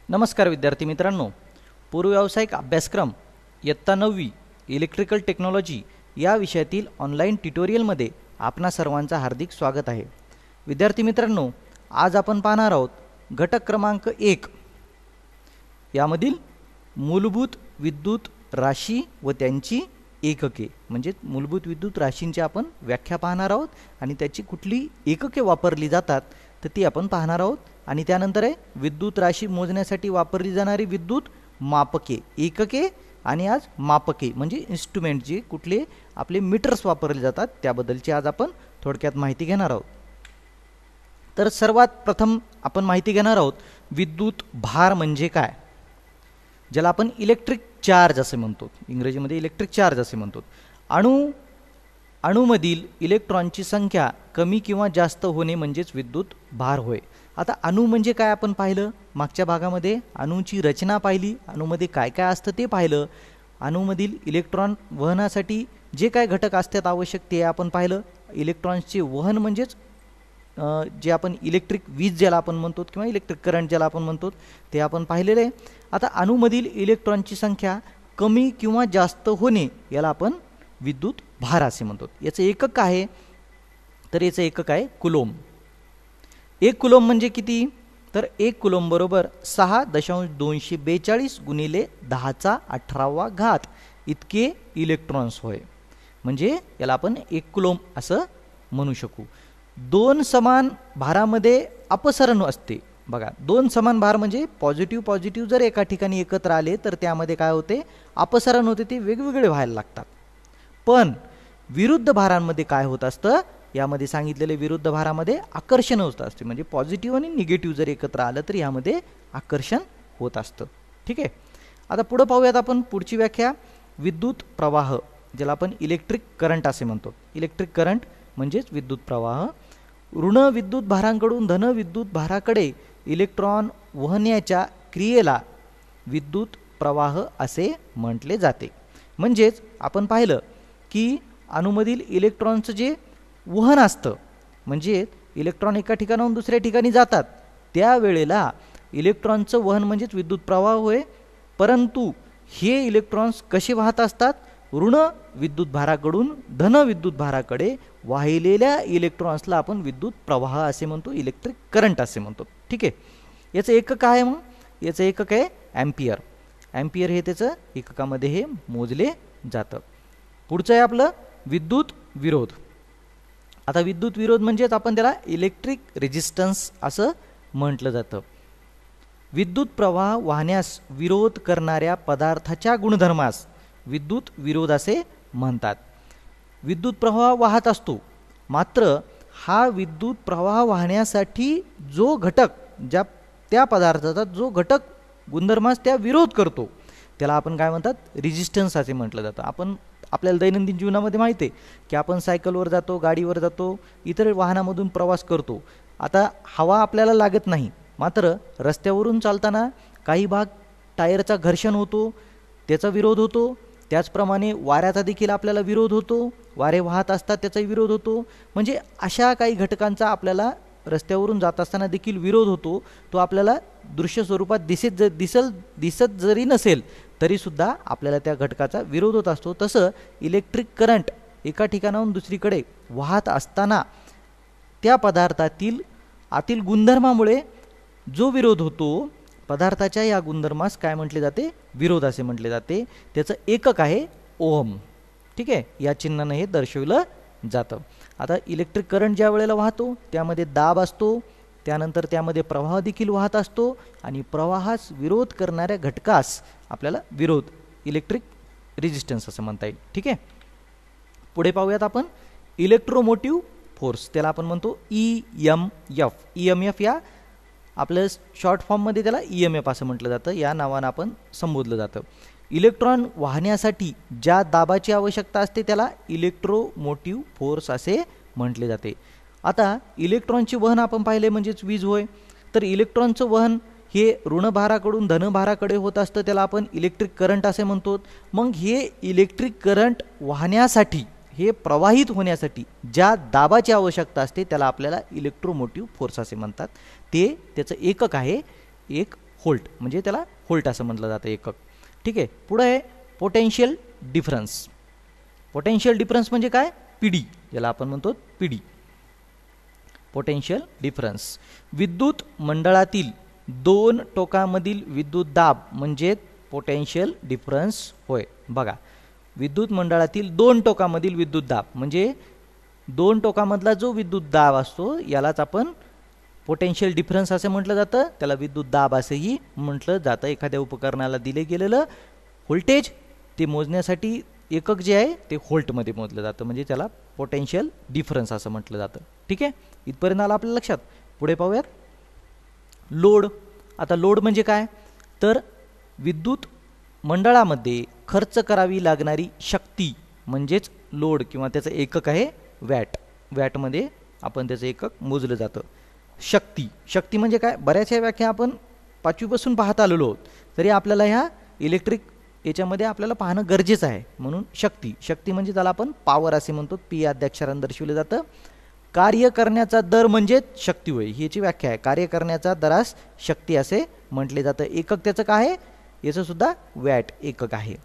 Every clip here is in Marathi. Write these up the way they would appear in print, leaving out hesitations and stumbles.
नमस्कार विद्यार्थी मित्रांनो, पूर्व व्यावसायिक अभ्यासक्रम इयत्ता 9वी इलेक्ट्रिकल टेक्नॉलॉजी या विषयातील ऑनलाईन ट्युटोरियलमध्ये आपणा सर्वांचा हार्दिक स्वागत आहे. विद्यार्थी मित्रांनो, आज आपण पाहणार आहोत घटक क्रमांक 1 यामधील मूलभूत विद्युत राशी व त्यांची एकके, म्हणजे मूलभूत विद्युत राशींची आपण व्याख्या पाहणार आहोत आणि त्याची कुठली एकके वापरली जातात तर ती आपण पाहणार आहोत. आणि त्यानंतर आहे विद्युत राशी मोजण्यासाठी वापरली जाणारी विद्युत मापके, एकके आणि आज मापके म्हणजे इन्स्ट्रुमेंट जे कुठले आपले मीटर्स वापरले जातात त्याबद्दलची आज आपण थोडक्यात माहिती घेणार आहोत. तर सर्वात प्रथम आपण माहिती घेणार आहोत विद्युत भार म्हणजे काय, ज्याला आपण इलेक्ट्रिक चार्ज असे म्हणतो, इंग्रजीमध्ये इलेक्ट्रिक चार्ज असे म्हणतो. अणूमधील इलेक्ट्रॉनची संख्या कमी किंवा जास्त होणे म्हणजेच विद्युत भार होय. आता अणू म्हणजे काय आपण पाहिलं, मागच्या भागामध्ये अणूची रचना पाहिली, अणूमध्ये काय काय असतं ते पाहिलं, अणूमधील इलेक्ट्रॉन वहनासाठी जे काय घटक असतात आवश्यक ते आपण पाहिलं. इलेक्ट्रॉन्सचे वहन म्हणजेच जे आपण इलेक्ट्रिक वीज ज्याला आपण म्हणतो किंवा इलेक्ट्रिक करंट ज्याला आपण म्हणतो ते आपण पाहिलेले आहे. आता अणूमधील इलेक्ट्रॉनची संख्या कमी किंवा जास्त होणे याला आपण विद्युत भार असे म्हणतो. याचं एकक आहे तर याचं एकक आहे कुलोम. 1 कुलोम म्हणजे किती, तर 1 कुलोम बरोबर 6.242 गुणिले 10⁻18 इतके इलेक्ट्रॉन्स होय. म्हणजे याला आपण 1 कुलोम असं म्हणू शकू. 2 समान भारामध्ये अपसरण असते. बघा, 2 समान भार म्हणजे पॉझिटिव्ह जर एका ठिकाणी एकत्र आले तर त्यामध्ये काय होते, अपसरण होते, ते वेगवेगळे व्हायला लागतात. पण विरुद्ध भारांमध्ये काय होत असतं, यामध्ये सांगितलेले विरुद्ध भारामध्ये आकर्षण होत असते. म्हणजे पॉझिटिव्ह आणि निगेटिव्ह जर एकत्र आलं तर यामध्ये आकर्षण होत असतं. ठीक आहे. आता पुढे पाहूयात आपण पुढची व्याख्या, विद्युत प्रवाह ज्याला आपण इलेक्ट्रिक करंट असे म्हणतो. इलेक्ट्रिक करंट म्हणजेच विद्युत प्रवाह. ऋण विद्युत भारांकडून धन विद्युत भाराकडे इलेक्ट्रॉन वहण्याच्या क्रियेला विद्युत प्रवाह असे म्हटले जाते. म्हणजेच आपण पाहिलं की अणूमधील इलेक्ट्रॉनचं जे वहन असतं, म्हणजे इलेक्ट्रॉन एका ठिकाणाहून दुसऱ्या ठिकाणी जातात त्यावेळेला इलेक्ट्रॉनचं वहन म्हणजेच विद्युत प्रवाह होय. परंतु हे इलेक्ट्रॉन्स कसे वाहत असतात, ऋण विद्युत भाराकडून धन विद्युत भाराकडे वाहिलेल्या इलेक्ट्रॉन्सला आपण विद्युत प्रवाह असे म्हणतो, इलेक्ट्रिक करंट असे म्हणतो. ठीक आहे. याचं एकक आहे, मग याचं एकक आहे ॲम्पियर. ॲम्पियर हे त्याचं एककामध्ये हे मोजले जातं. पुढचं आहे आपलं विद्युत विरोध. आता विद्युत विरोध म्हणजेच आपण त्याला इलेक्ट्रिक रेजिस्टन्स असं म्हटलं जातं. विद्युत प्रवाह वाहण्यास विरोध करणाऱ्या पदार्थाच्या गुणधर्मास विद्युत विरोध असे म्हणतात. विद्युत प्रवाह वाहत असतो, मात्र हा विद्युत प्रवाह वाहण्यासाठी जो घटक त्या पदार्थाचा जो घटक गुणधर्मास त्या विरोध करतो त्याला आपण काय म्हणतात, रेजिस्टन्स असे म्हटलं जातं. आपल्याला दैनंदिन जीवनामध्ये माहिती आहे की आपण सायकलवर जातो, गाडीवर जातो, इतर वाहनामधून प्रवास करतो. आता हवा आपल्याला लागत नाही, मात्र रस्त्यावरून चालताना काही भाग टायरचा घर्षण होतो, त्याचा विरोध होतो. त्याचप्रमाणे वाऱ्याचा देखील आपल्याला विरोध होतो, वारे वाहत असतात त्याचाही विरोध होतो. म्हणजे अशा काही घटकांचा आपल्याला रस्त्यावरून जात असताना देखील विरोध होतो. तो आपल्याला दृश्य स्वरूपात दिसत जरी नसेल तरीसुद्धा आपल्याला त्या घटकाचा विरोध होत असतो. तसं इलेक्ट्रिक करंट एका ठिकाणाहून दुसरीकडे वाहत असताना त्या पदार्थातील आतील गुणधर्मामुळे जो विरोध होतो, पदार्थाच्या या गुणधर्मास काय म्हटले जाते, विरोध असे म्हटले जाते. त्याचं एकक आहे ओहम. ठीक आहे, या चिन्हाने हे दर्शवलं जातं. आता इलेक्ट्रिक करंट ज्या वेळेला वाहतो त्यामध्ये दाब असतो, त्यानंतर त्यामध्ये प्रवाह देखील वाहत असतो आणि प्रवाहास विरोध करणाऱ्या घटकास आपल्याला विरोध, इलेक्ट्रिक रेजिस्टन्स असं म्हणता येईल. ठीक आहे. पुढे पाहूयात आपण इलेक्ट्रोमोटिव्ह फोर्स, त्याला आपण म्हणतो EMF. EMF या आपल्या शॉर्ट फॉर्ममध्ये त्याला EMF असं म्हटलं जातं, या नावानं आपण संबोधलं जातं. इलेक्ट्रॉन वाहण्यासाठी ज्या दाबाची आवश्यकता असते त्याला इलेक्ट्रोमोटिव्ह फोर्स असे म्हटले जाते. आता इलेक्ट्रॉनचे वहन आपण पाहिले म्हणजेच वीज होय. तर इलेक्ट्रॉनचं वहन हे ऋण भाराकडून धन भाराकडे होत असतं, त्याला आपण इलेक्ट्रिक करंट असे म्हणतो. मग हे इलेक्ट्रिक करंट वाहण्यासाठी, हे प्रवाहित होण्यासाठी ज्या दाबाची आवश्यकता असते त्याला आपल्याला इलेक्ट्रोमोटिव्ह फोर्स असे म्हणतात. त्याचं एकक आहे 1 व्होल्ट, म्हणजे त्याला व्होल्ट असं म्हटलं जातं एकक. ठीक आहे. पुढे आहे पोटेन्शियल डिफरन्स. पोटेन्शियल डिफरन्स म्हणजे काय? पीडी, ज्याला आपण म्हणतो पीडी, पोटेन्शियल डिफरन्स. विद्युत मंडळातील दोन टोकामधील विद्युत दाब म्हणजे पोटेन्शियल डिफरन्स होय. बघा, विद्युत मंडळातील दोन टोकामधील विद्युत दाब म्हणजे दोन टोकामधला जो विद्युत दाब असतो यालाच आपण पोटेन्शियल डिफरन्स असे म्हटलं जातं. त्याला विद्युत दाब असेही म्हटलं जातं. एखाद्या उपकरणाला दिले गेलेलं व्होल्टेज ते मोजण्यासाठी एकक जे आहे ते व्होल्टमध्ये मोजलं जातं, म्हणजे त्याला पोटेन्शियल डिफरन्स असं म्हटलं जातं. ठीक आहे. इथपर्यंत आलं आपल्या लक्षात. पुढे पाहूयात लोड. आता लोड म्हणजे काय? तर विद्युत मंडळामध्ये खर्च करावी लागणारी शक्ती म्हणजेच लोड, किंवा त्याचं एकक आहे वॅट. वॅटमध्ये आपण त्याचं एकक मोजलं जातं. शक्ती, शक्ती म्हणजे काय? बऱ्याचशा व्याख्या आपण पाचवीपासून पाहत आलेलो आहोत, तरी आपल्याला ह्या इलेक्ट्रिक याच्यामध्ये आपल्याला पाहणं गरजेचं आहे. म्हणून शक्ती, शक्ती म्हणजे त्याला आपण पॉवर असे म्हणतो. पी या अक्षराने दर्शवलं जातं. कार्य करण्याचा दर म्हणजे शक्ती होय, ही याची व्याख्या आहे. कार्य करण्याचा दरास शक्ती असे म्हटले जातं. एकक त्याचं काय आहे? याचं सुद्धा वॅट एकक आहे.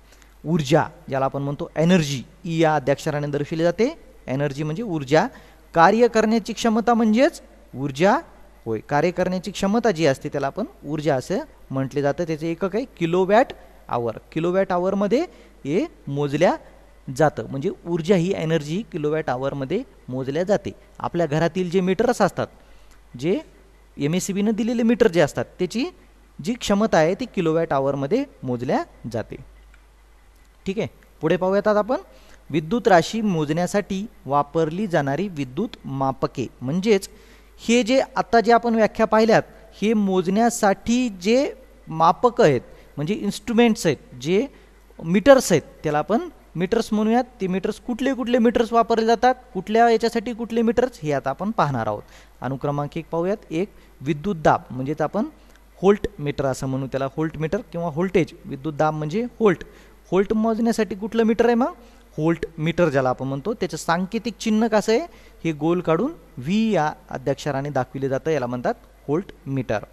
ऊर्जा, ज्याला आपण म्हणतो एनर्जी, ई या अक्षराने दर्शवली जाते. एनर्जी म्हणजे ऊर्जा. कार्य करण्याची क्षमता म्हणजेच ऊर्जा होय. कार्य करण्याची क्षमता जी असते त्याला आपण ऊर्जा असं म्हटले जातं. त्याचे एकक आहे किलोवॅट आवर. किलोवॅट आवरमध्ये हे मोजल्या जातं, म्हणजे ऊर्जा ही एनर्जी किलोवॅट आवरमध्ये मोजल्या जाते. आपल्या घरातील जे मीटर्स असतात, जे MSCBनं दिलेले मीटर जे असतात, त्याची जी क्षमता आहे ती किलोवॅट आवरमध्ये मोजल्या जाते. ठीक आहे. पुढे पाहूयात आपण विद्युत राशी मोजण्यासाठी वापरली जाणारी विद्युत मापके. म्हणजेच हे जे आता जे आपण व्याख्या पाहिल्यात, हे मोजण्यासाठी जे मापक आहेत म्हणजे इन्स्ट्रुमेंट्स आहेत, जे मीटर्स आहेत, त्याला आपण मीटर्स म्हणूयात. ते मीटर्स कुठले कुठले मीटर्स वापरले जातात, कुठल्या याच्यासाठी कुठले मीटर्स, हे आता आपण पाहणार आहोत. अनुक्रमांक 1 पाहूयात. एक विद्युत दाब म्हणजेच आपण व्होल्ट मीटर असं म्हणू त्याला. व्होल्ट मीटर किंवा व्होल्टेज. विद्युत दाब म्हणजे व्होल्ट. व्होल्ट मोजण्यासाठी कुठलं मीटर आहे मग? व्होल्ट मीटर ज्याला आपण म्हणतो. त्याचं सांकेतिक चिन्ह कसं आहे? हे गोल काढून व्ही या अक्षराने दाखविले जातं, याला म्हणतात व्होल्ट मीटर.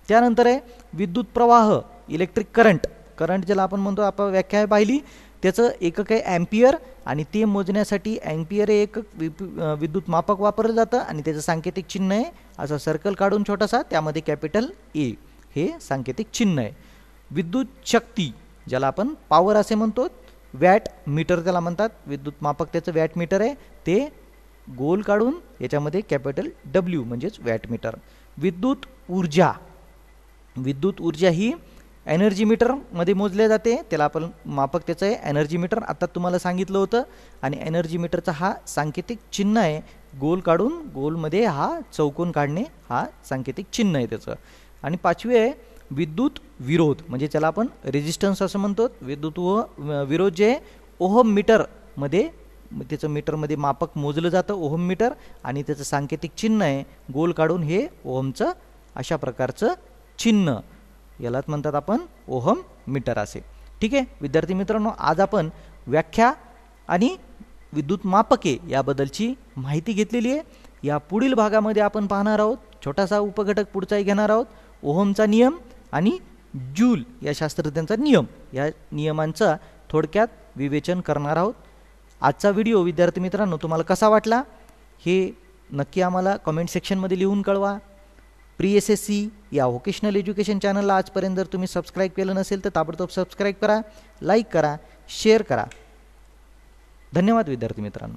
त्यानंतर आहे विद्युत प्रवाह, इलेक्ट्रिक करंट. करंट ज्याला आपण म्हणतो, आपण व्याख्या पाहिली, त्याचं एकक आहे ॲम्पियर, आणि ते मोजण्यासाठी ॲम्पियर हे एकक विद्युत मापक वापरलं जातं, आणि त्याचं सांकेतिक चिन्ह आहे असं सर्कल काढून छोटासा, त्यामध्ये कॅपिटल ए हे सांकेतिक चिन्ह आहे. विद्युत शक्ती ज्याला आपण पॉवर असे म्हणतो, वॅट मीटर त्याला म्हणतात. विद्युत मापक त्याचं वॅट मीटर आहे, ते गोल काढून याच्यामध्ये कॅपिटल डब्ल्यू म्हणजेच वॅट मीटर. विद्युत ऊर्जा. विद्युत ऊर्जा ही एनर्जी मीटरमध्ये मोजले जाते, त्याला आपण मापक त्याचं आहे एनर्जी मीटर. आता तुम्हाला सांगितलं होतं. आणि एनर्जी मीटरचा हा सांकेतिक चिन्ह आहे, गोल काढून गोलमध्ये हा चौकोन काढणे हा सांकेतिक चिन्ह आहे त्याचं. आणि पाचवी आहे विद्युत विरोध, म्हणजे त्याला आपण रेजिस्टन्स असं म्हणतो. विद्युत विरोध जे ओहम मीटरमध्ये, त्याचं मीटरमध्ये मापक मोजलं जातं ओहम मीटर, आणि त्याचं सांकेतिक चिन्ह आहे गोल काढून हे ओहमचं अशा प्रकारचं चिन्ह, यालाच म्हणतात आपण ओहम मीटर असे. ठीक आहे विद्यार्थी मित्रांनो, आज आपण व्याख्या आणि विद्युत मापके याबद्दलची माहिती घेतलेली आहे. या पुढील भागामध्ये आपण पाहणार आहोत छोटासा उपघटक पुढचाही घेणार आहोत, ओहमचा नियम आणि जूल या शास्त्रज्ञांचा नियम. या नियमांचा थोडक्यात विवेचन करणार आहोत. आजचा व्हिडिओ विद्यार्थी मित्रांनो तुम्हाला कसा वाटला हे नक्की आम्हाला कमेंट सेक्शनमध्ये लिहून कळवा. प्री SSC या व्होकेशनल एज्युकेशन चॅनलला आजपर्यंत जर तुम्ही सबस्क्राईब केलं नसेल तर ताबडतोब सबस्क्राईब करा, लाईक करा, शेअर करा. धन्यवाद विद्यार्थी मित्रांनो.